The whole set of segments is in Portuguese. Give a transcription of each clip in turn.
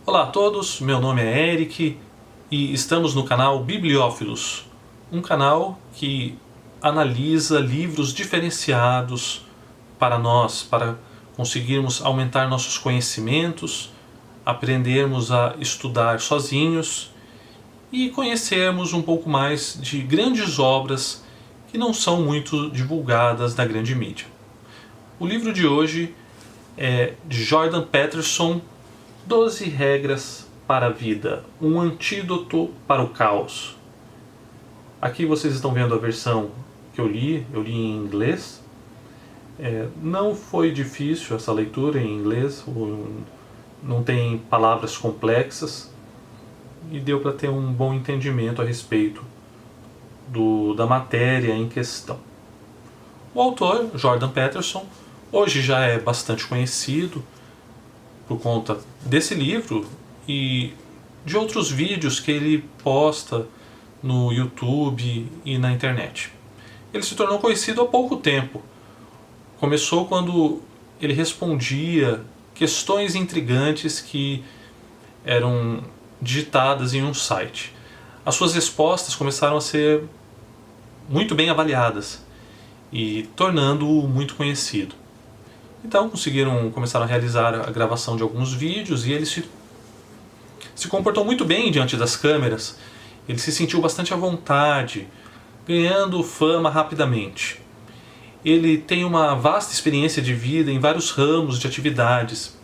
Olá a todos, meu nome é Eric e estamos no canal Bibliófilos, um canal que analisa livros diferenciados para nós, para conseguirmos aumentar nossos conhecimentos, aprendermos a estudar sozinhos e conhecermos um pouco mais de grandes obras que não são muito divulgadas na grande mídia. O livro de hoje é de Jordan Peterson, 12 regras para a vida, um antídoto para o caos. Aqui vocês estão vendo a versão que eu li em inglês. Não foi difícil essa leitura em inglês, não tem palavras complexas e deu para ter um bom entendimento a respeito da matéria em questão. O autor, Jordan Peterson, hoje já é bastante conhecido por conta desse livro e de outros vídeos que ele posta no YouTube e na internet. Ele se tornou conhecido há pouco tempo. Começou quando ele respondia questões intrigantes que eram digitadas em um site. As suas respostas começaram a ser muito bem avaliadas e tornando-o muito conhecido. Então começaram a realizar a gravação de alguns vídeos e ele se comportou muito bem diante das câmeras. Ele se sentiu bastante à vontade, ganhando fama rapidamente. Ele tem uma vasta experiência de vida em vários ramos de atividades.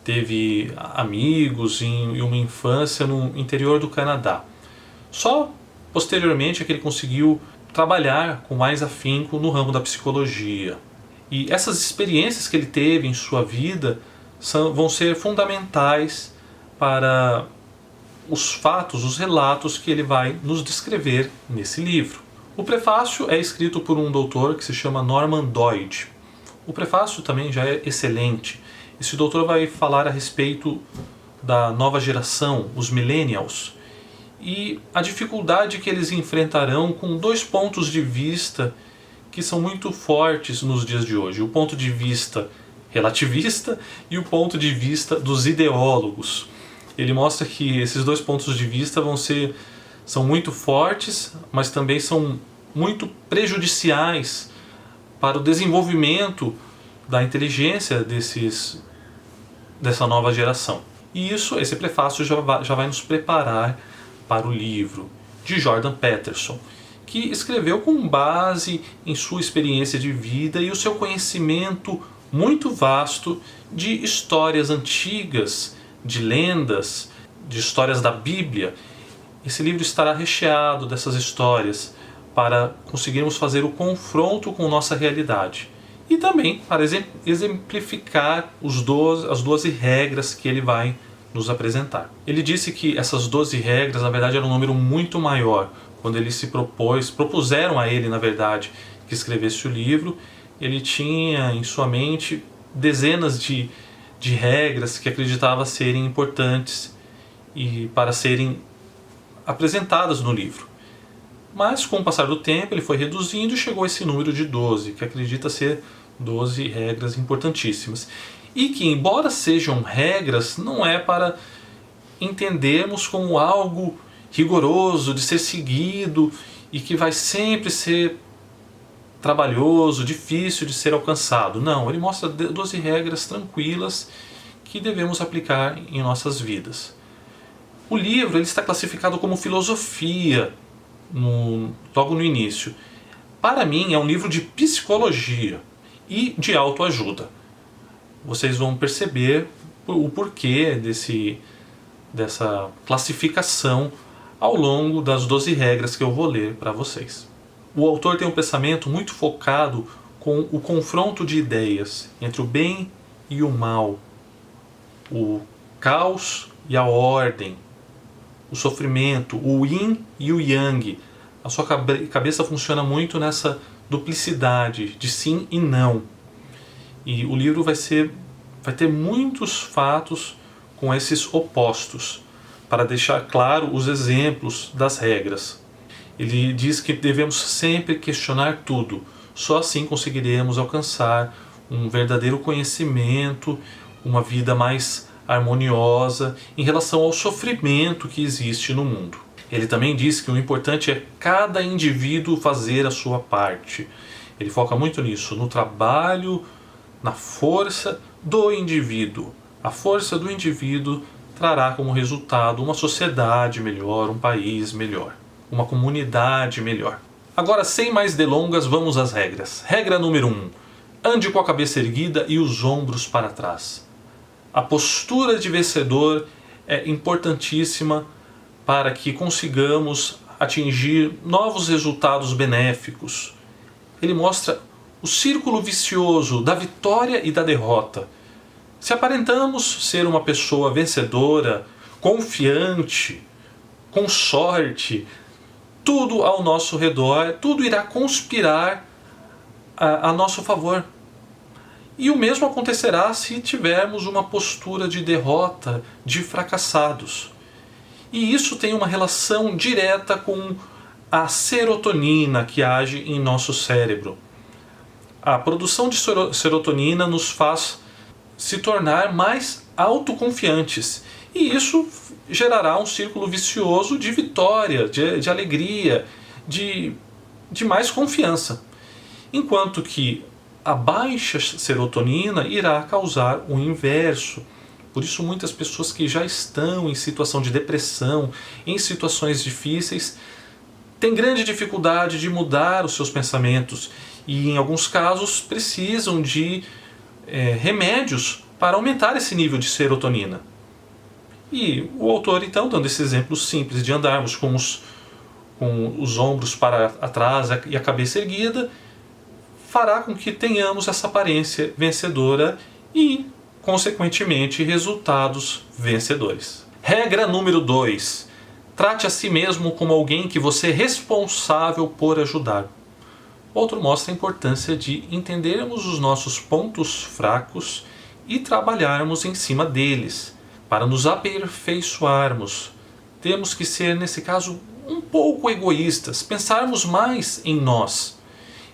Teve amigos em uma infância no interior do Canadá. Só posteriormente é que ele conseguiu trabalhar com mais afinco no ramo da psicologia. E essas experiências que ele teve em sua vida vão ser fundamentais para os fatos, os relatos que ele vai nos descrever nesse livro. O prefácio é escrito por um doutor que se chama Norman Doidge. O prefácio também já é excelente. Esse doutor vai falar a respeito da nova geração, os millennials, e a dificuldade que eles enfrentarão com dois pontos de vista que são muito fortes nos dias de hoje. O ponto de vista relativista e o ponto de vista dos ideólogos. Ele mostra que esses dois pontos de vista são muito fortes, mas também são muito prejudiciais para o desenvolvimento da inteligência dessa nova geração. E esse prefácio já vai nos preparar para o livro de Jordan Peterson, que escreveu com base em sua experiência de vida e o seu conhecimento muito vasto de histórias antigas, de lendas, de histórias da Bíblia. Esse livro estará recheado dessas histórias para conseguirmos fazer o confronto com nossa realidade e também para exemplificar as 12 regras que ele vai nos apresentar. Ele disse que essas 12 regras, na verdade, eram um número muito maior. Quando ele propuseram a ele, na verdade, que escrevesse o livro, ele tinha em sua mente dezenas de regras que acreditava serem importantes e para serem apresentadas no livro. Mas com o passar do tempo ele foi reduzindo e chegou a esse número de 12, que acredita ser 12 regras importantíssimas. E que, embora sejam regras, não é para entendermos como algo rigoroso de ser seguido e que vai sempre ser trabalhoso, difícil de ser alcançado. Não, ele mostra 12 regras tranquilas que devemos aplicar em nossas vidas. O livro ele está classificado como filosofia logo no início. Para mim é um livro de psicologia e de autoajuda. Vocês vão perceber o porquê dessa classificação ao longo das 12 regras que eu vou ler para vocês. O autor tem um pensamento muito focado com o confronto de ideias entre o bem e o mal, o caos e a ordem, o sofrimento, o yin e o yang. A sua cabeça funciona muito nessa duplicidade de sim e não. E o livro vai ter muitos fatos com esses opostos, para deixar claro os exemplos das regras. Ele diz que devemos sempre questionar tudo, só assim conseguiremos alcançar um verdadeiro conhecimento, uma vida mais harmoniosa em relação ao sofrimento que existe no mundo. Ele também diz que o importante é cada indivíduo fazer a sua parte. Ele foca muito nisso, no trabalho, na força do indivíduo. A força do indivíduo trará como resultado uma sociedade melhor, um país melhor, uma comunidade melhor. Agora, sem mais delongas, vamos às regras. Regra número 1. Ande com a cabeça erguida e os ombros para trás. A postura de vencedor é importantíssima para que consigamos atingir novos resultados benéficos. Ele mostra o círculo vicioso da vitória e da derrota. Se aparentamos ser uma pessoa vencedora, confiante, com sorte, tudo ao nosso redor, tudo irá conspirar a nosso favor. E o mesmo acontecerá se tivermos uma postura de derrota, de fracassados. E isso tem uma relação direta com a serotonina que age em nosso cérebro. A produção de serotonina nos faz se tornar mais autoconfiantes. E isso gerará um círculo vicioso de vitória, de alegria, de mais confiança. Enquanto que a baixa serotonina irá causar o inverso. Por isso muitas pessoas que já estão em situação de depressão, em situações difíceis, têm grande dificuldade de mudar os seus pensamentos e em alguns casos precisam de remédios para aumentar esse nível de serotonina. E o autor então, dando esse exemplo simples de andarmos com os ombros para atrás e a cabeça erguida, fará com que tenhamos essa aparência vencedora e, consequentemente, resultados vencedores. Regra número 2. Trate a si mesmo como alguém que você é responsável por ajudar. O autor mostra a importância de entendermos os nossos pontos fracos e trabalharmos em cima deles. Para nos aperfeiçoarmos, temos que ser, nesse caso, um pouco egoístas, pensarmos mais em nós.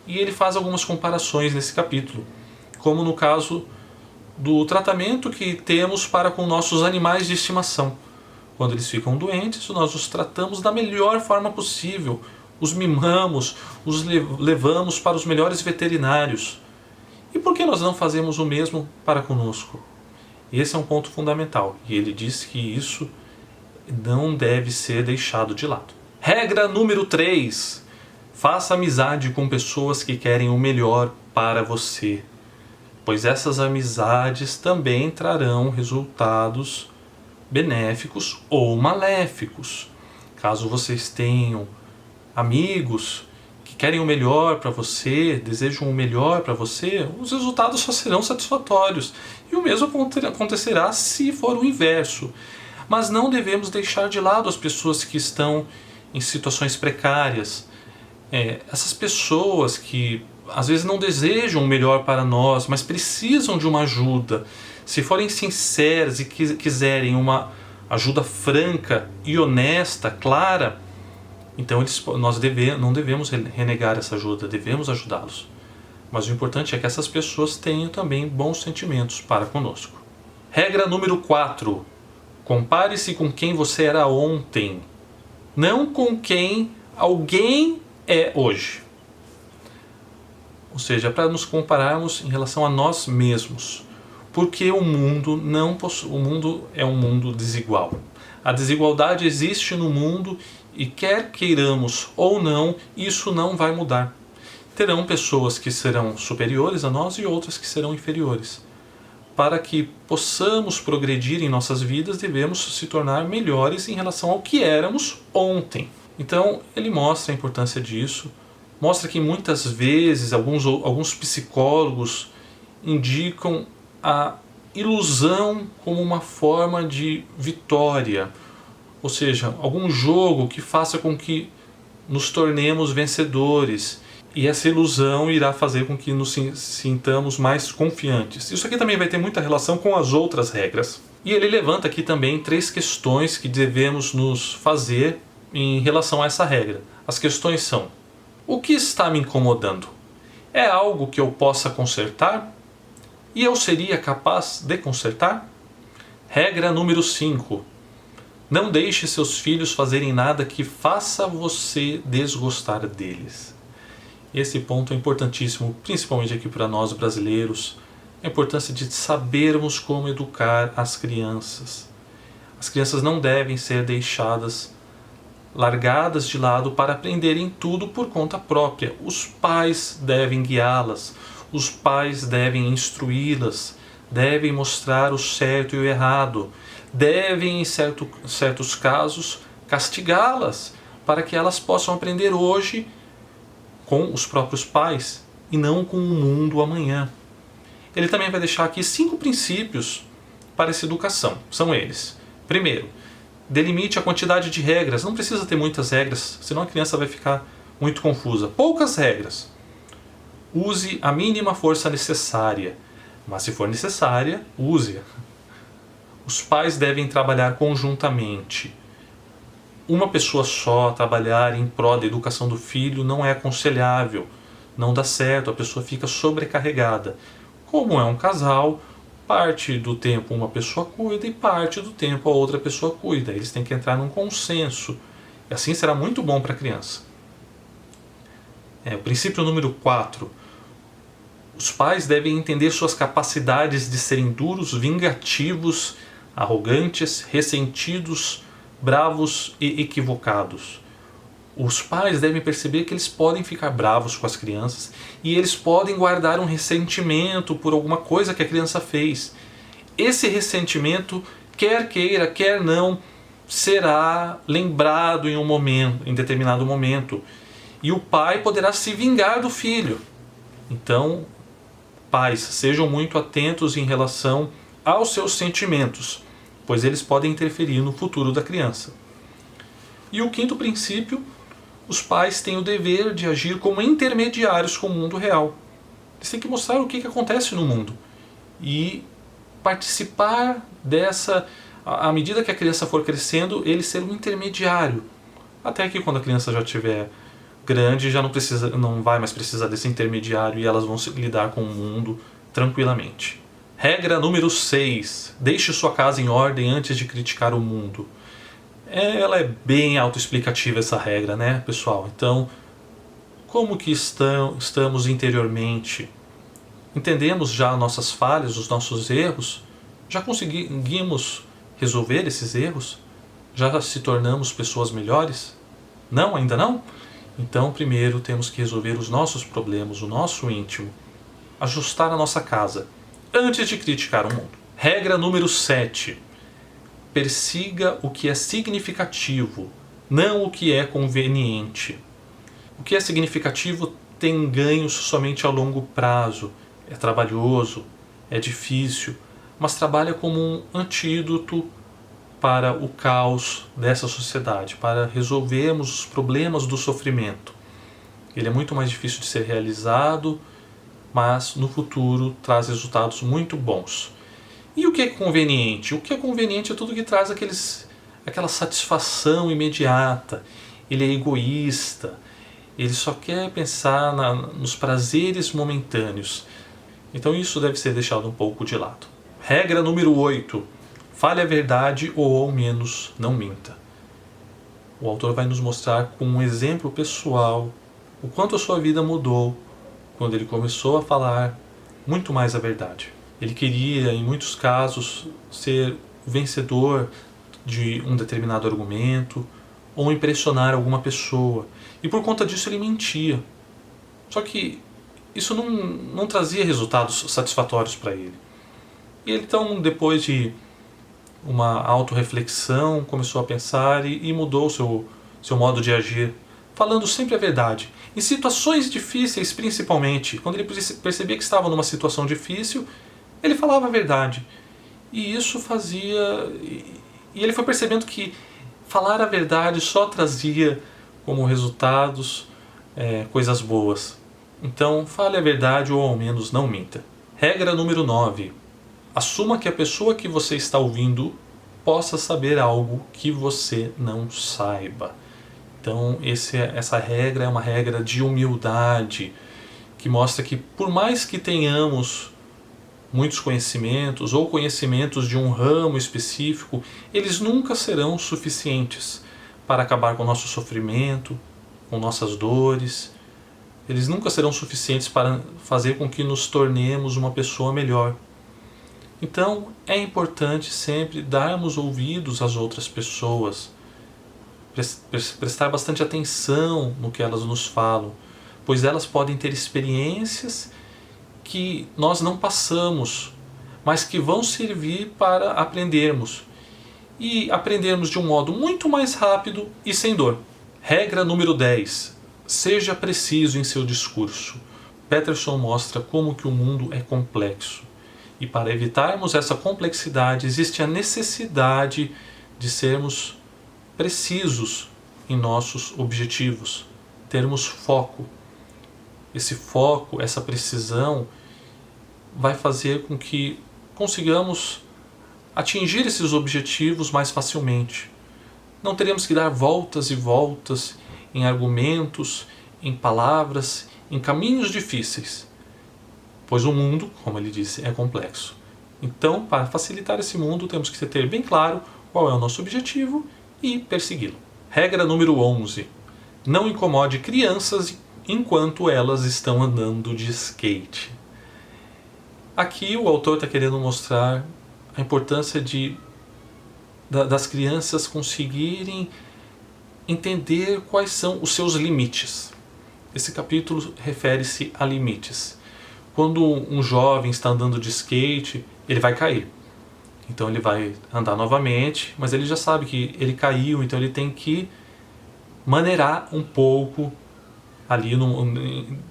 E ele faz algumas comparações nesse capítulo, como no caso do tratamento que temos para com nossos animais de estimação. Quando eles ficam doentes, nós os tratamos da melhor forma possível, os mimamos, os levamos para os melhores veterinários. E por que nós não fazemos o mesmo para conosco? Esse é um ponto fundamental, e ele diz que isso não deve ser deixado de lado. Regra número 3. Faça amizade com pessoas que querem o melhor para você, pois essas amizades também trarão resultados benéficos ou maléficos. Caso vocês tenham amigos que querem o melhor para você, desejam o melhor para você, os resultados só serão satisfatórios. E o mesmo acontecerá se for o inverso. Mas não devemos deixar de lado as pessoas que estão em situações precárias. Essas pessoas que às vezes não desejam o melhor para nós, mas precisam de uma ajuda. Se forem sinceras e quiserem uma ajuda franca e honesta, clara, então nós não devemos renegar essa ajuda, devemos ajudá-los. Mas o importante é que essas pessoas tenham também bons sentimentos para conosco. Regra número 4. Compare-se com quem você era ontem, não com quem alguém é hoje. Ou seja, para nos compararmos em relação a nós mesmos. Porque o mundo é um mundo desigual. A desigualdade existe no mundo e quer queiramos ou não, isso não vai mudar. Terão pessoas que serão superiores a nós e outras que serão inferiores. Para que possamos progredir em nossas vidas, devemos se tornar melhores em relação ao que éramos ontem. Então, ele mostra a importância disso, mostra que muitas vezes alguns psicólogos indicam a ilusão como uma forma de vitória, ou seja, algum jogo que faça com que nos tornemos vencedores, e essa ilusão irá fazer com que nos sintamos mais confiantes. Isso aqui também vai ter muita relação com as outras regras. E ele levanta aqui também 3 questões que devemos nos fazer em relação a essa regra. As questões são: o que está me incomodando? É algo que eu possa consertar? E eu seria capaz de consertar? Regra número 5. Não deixe seus filhos fazerem nada que faça você desgostar deles. Esse ponto é importantíssimo, principalmente aqui para nós brasileiros. A importância de sabermos como educar as crianças. As crianças não devem ser deixadas largadas de lado para aprenderem tudo por conta própria. Os pais devem guiá-las, os pais devem instruí-las, devem mostrar o certo e o errado, devem, em certos casos, castigá-las para que elas possam aprender hoje com os próprios pais e não com o mundo amanhã. Ele também vai deixar aqui 5 princípios para essa educação. São eles. Primeiro, delimite a quantidade de regras. Não precisa ter muitas regras, senão a criança vai ficar muito confusa. Poucas regras. Use a mínima força necessária, mas se for necessária, use-a. Os pais devem trabalhar conjuntamente. Uma pessoa só trabalhar em prol da educação do filho não é aconselhável, não dá certo, a pessoa fica sobrecarregada. Como é um casal, parte do tempo uma pessoa cuida e parte do tempo a outra pessoa cuida. Eles têm que entrar num consenso. E assim será muito bom para a criança. O princípio número 4. Os pais devem entender suas capacidades de serem duros, vingativos, arrogantes, ressentidos, bravos e equivocados. Os pais devem perceber que eles podem ficar bravos com as crianças e eles podem guardar um ressentimento por alguma coisa que a criança fez. Esse ressentimento, quer queira, quer não, será lembrado em determinado momento. E o pai poderá se vingar do filho. Então, pais, sejam muito atentos em relação aos seus sentimentos, pois eles podem interferir no futuro da criança. E o 5º princípio, os pais têm o dever de agir como intermediários com o mundo real. Eles têm que mostrar o que acontece no mundo e participar dessa, à medida que a criança for crescendo, ele ser um intermediário. Até que quando a criança já estiver grande, já não vai mais precisar desse intermediário e elas vão lidar com o mundo tranquilamente. Regra número 6. Deixe sua casa em ordem antes de criticar o mundo. Ela é bem autoexplicativa essa regra, né, pessoal? Então, como que estamos interiormente? Entendemos já nossas falhas, os nossos erros? Já conseguimos resolver esses erros? Já se tornamos pessoas melhores? Não, ainda não? Então, primeiro temos que resolver os nossos problemas, o nosso íntimo. Ajustar a nossa casa antes de criticar o mundo. Regra número 7. Persiga o que é significativo, não o que é conveniente. O que é significativo tem ganhos somente a longo prazo. É trabalhoso, é difícil, mas trabalha como um antídoto para o caos dessa sociedade, para resolvermos os problemas do sofrimento. Ele é muito mais difícil de ser realizado, mas no futuro traz resultados muito bons. E o que é conveniente? O que é conveniente é tudo que traz aquela satisfação imediata. Ele é egoísta, ele só quer pensar nos prazeres momentâneos. Então isso deve ser deixado um pouco de lado. Regra número 8. Fale a verdade ou ao menos não minta. O autor vai nos mostrar com um exemplo pessoal o quanto a sua vida mudou quando ele começou a falar muito mais a verdade. Ele queria, em muitos casos, ser o vencedor de um determinado argumento ou impressionar alguma pessoa. E por conta disso ele mentia. Só que isso não trazia resultados satisfatórios para ele. E ele então, depois de uma autorreflexão, começou a pensar e mudou seu modo de agir, falando sempre a verdade. Em situações difíceis, principalmente, quando ele percebia que estava numa situação difícil, ele falava a verdade. E isso fazia... E ele foi percebendo que falar a verdade só trazia como resultados coisas boas. Então, fale a verdade ou ao menos não minta. Regra número 9. Assuma que a pessoa que você está ouvindo possa saber algo que você não saiba. Então, essa regra é uma regra de humildade, que mostra que por mais que tenhamos muitos conhecimentos ou conhecimentos de um ramo específico, eles nunca serão suficientes para acabar com o nosso sofrimento, com nossas dores. Eles nunca serão suficientes para fazer com que nos tornemos uma pessoa melhor. Então é importante sempre darmos ouvidos às outras pessoas, prestar bastante atenção no que elas nos falam, pois elas podem ter experiências que nós não passamos, mas que vão servir para aprendermos. E aprendermos de um modo muito mais rápido e sem dor. Regra número 10. Seja preciso em seu discurso. Peterson mostra como que o mundo é complexo. E para evitarmos essa complexidade, existe a necessidade de sermos precisos em nossos objetivos, termos foco. Esse foco, essa precisão, vai fazer com que consigamos atingir esses objetivos mais facilmente. Não teremos que dar voltas e voltas em argumentos, em palavras, em caminhos difíceis, pois o mundo, como ele disse, é complexo. Então, para facilitar esse mundo, temos que ter bem claro qual é o nosso objetivo e persegui-lo. Regra número 11. Não incomode crianças enquanto elas estão andando de skate. Aqui o autor está querendo mostrar a importância das crianças conseguirem entender quais são os seus limites. Esse capítulo refere-se a limites. Quando um jovem está andando de skate, ele vai cair. Então ele vai andar novamente, mas ele já sabe que ele caiu, então ele tem que maneirar um pouco ali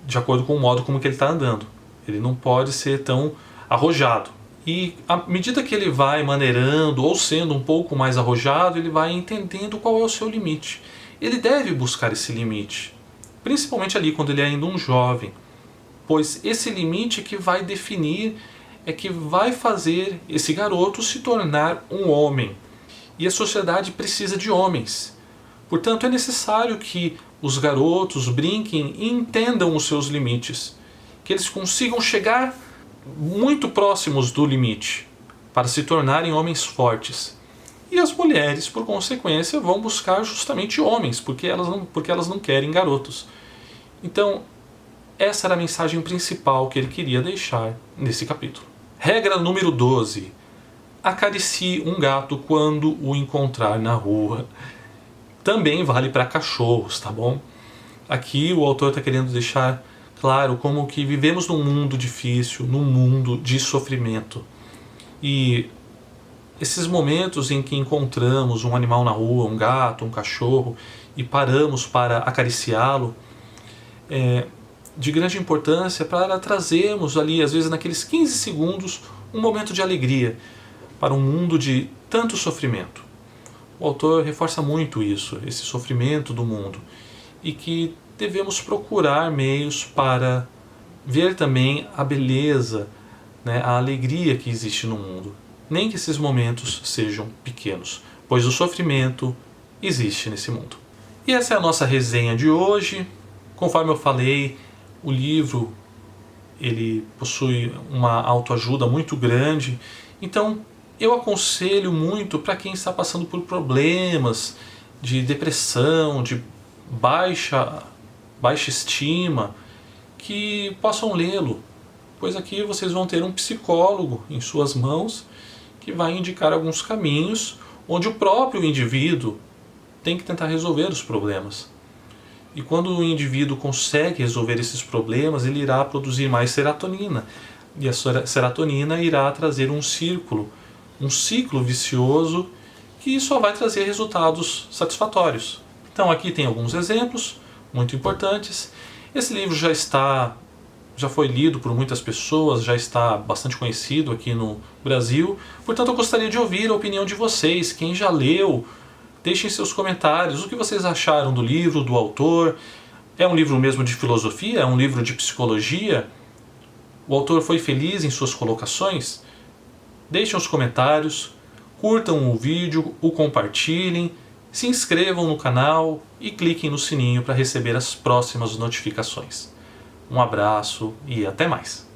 de acordo com o modo como que ele está andando. Ele não pode ser tão arrojado. E à medida que ele vai maneirando ou sendo um pouco mais arrojado, ele vai entendendo qual é o seu limite. Ele deve buscar esse limite, principalmente ali quando ele é ainda um jovem, pois esse limite que vai definir, é que vai fazer esse garoto se tornar um homem. E a sociedade precisa de homens. Portanto, é necessário que os garotos brinquem e entendam os seus limites, que eles consigam chegar muito próximos do limite para se tornarem homens fortes. E as mulheres, por consequência, vão buscar justamente homens, porque elas não querem garotos. Então, essa era a mensagem principal que ele queria deixar nesse capítulo. Regra número 12. Acaricie um gato quando o encontrar na rua. Também vale para cachorros, tá bom? Aqui o autor está querendo deixar claro como que vivemos num mundo difícil, num mundo de sofrimento. E esses momentos em que encontramos um animal na rua, um gato, um cachorro, e paramos para acariciá-lo, é de grande importância para trazermos ali, às vezes naqueles 15 segundos, um momento de alegria para um mundo de tanto sofrimento. O autor reforça muito isso, esse sofrimento do mundo, e que devemos procurar meios para ver também a beleza, a alegria que existe no mundo. Nem que esses momentos sejam pequenos, pois o sofrimento existe nesse mundo. E essa é a nossa resenha de hoje. Conforme eu falei, o livro ele possui uma autoajuda muito grande, então eu aconselho muito para quem está passando por problemas de depressão, de baixa estima, que possam lê-lo, pois aqui vocês vão ter um psicólogo em suas mãos que vai indicar alguns caminhos onde o próprio indivíduo tem que tentar resolver os problemas. E quando o indivíduo consegue resolver esses problemas, ele irá produzir mais serotonina. E a serotonina irá trazer um ciclo vicioso que só vai trazer resultados satisfatórios. Então aqui tem alguns exemplos muito importantes. Esse livro já foi lido por muitas pessoas, já está bastante conhecido aqui no Brasil. Portanto, eu gostaria de ouvir a opinião de vocês. Quem já leu, deixem seus comentários. O que vocês acharam do livro, do autor? É um livro mesmo de filosofia? É um livro de psicologia? O autor foi feliz em suas colocações? Deixem os comentários, curtam o vídeo, o compartilhem, se inscrevam no canal e cliquem no sininho para receber as próximas notificações. Um abraço e até mais!